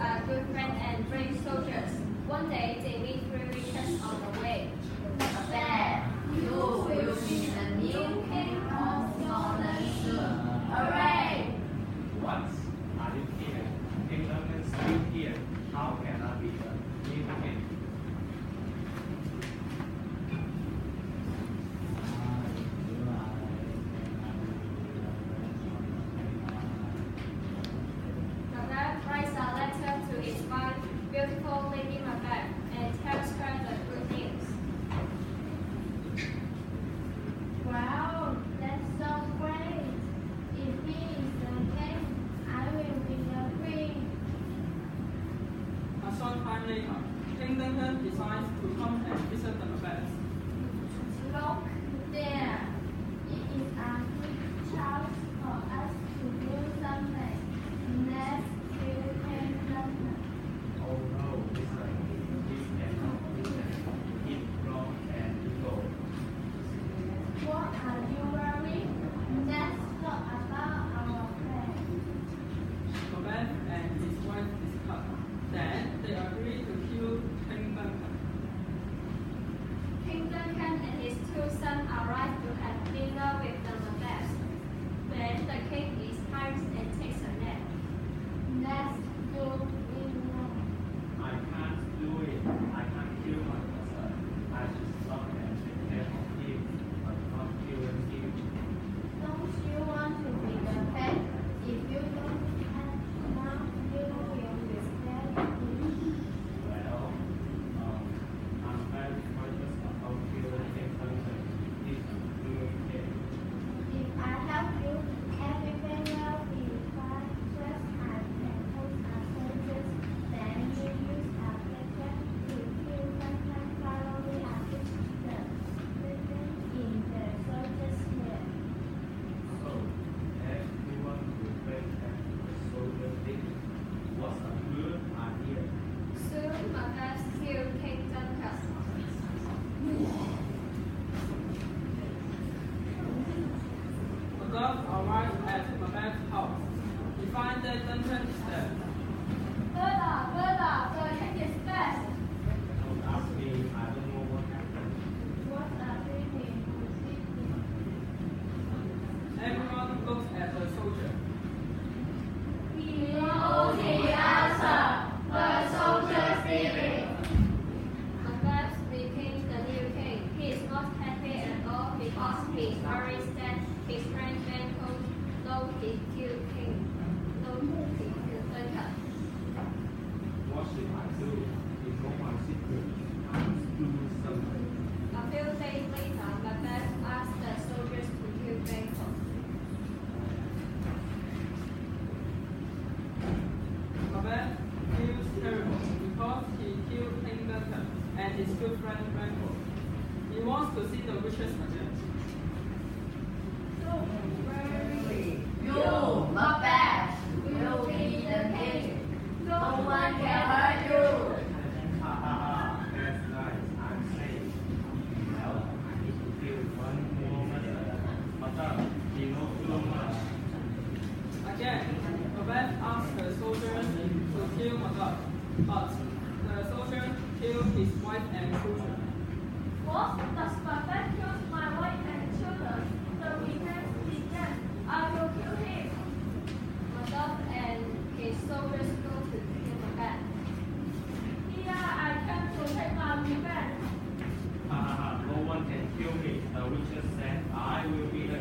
are good friends and brave soldiers. One day they meet three witches on the way. Macbeth, you will be the new king of Scotland soon. Hooray! What? Are you here? King Duncan's still here. How can I be the new king? Macbeth writes a letter to his wife, beautiful Lady Macbeth, and tells her the good news. Wow, that's so great. If he is the king, I will be the queen. A short time later, King Duncan decides to come and visit the Macbeths. Look there. It is a good chance for us to do something. Let's kill King Duncan. Oh no, listen. He cannot do that. Eat raw and go. What are you worried? Let's talk about our plan. Macbeth and his wife discuss. Then they agree to kill King Duncan. King Duncan and his two sons arrive to have dinner with the Macbeths. Then the king is tired and takes a nap. Let's do it now. I can't do it. I can't kill my son. I should stop and take care of him, but not kill him. Don't you want to be the king? If you don't have now, you will be dead. Well, I'm very conscious about killing King Duncan. He's a good king. If I help you, everything will be fine. Just I can put a soldiers, then you use a picture to kill Duncan thoroughly after the living in the soldiers' head. So, everyone will wait at the soldier thing. What's a good idea? Soon Macbeth killed King Duncan. Macbeth arrives at Macbeth's house. He finds that Duncan is dead. Bertha, the king is dead. Don't ask me. I don't know what happened. What a pity. Everyone looks at the soldier. We know the answer. The soldiers did it. Macbeth became the new king. He is not happy at all because he worries that his friend Banquo knows he killed Duncan. What should I do? It's not my secret. I must do something. A few days later, Macbeth asked the soldiers to kill Banquo. Macbeth feels terrible because he killed King Duncan and his good friend Banquo. He wants to see the witches again. You, Macbeth, will be the king. No one can hurt you. Ha ha ha. That's nice. I'm safe. Well, I need to kill one more murderer. But he knows too much. Again, Macbeth asks the soldiers to kill Macbeth, but the soldier killed his wife and children. What? Does Macbeth kill my wife and children? The weekend began. I will kill him. Macbeth and his soldiers go to kill Macbeth. Here I come to take my revenge. Ha ha ha. No one can kill me. The witches said I will be the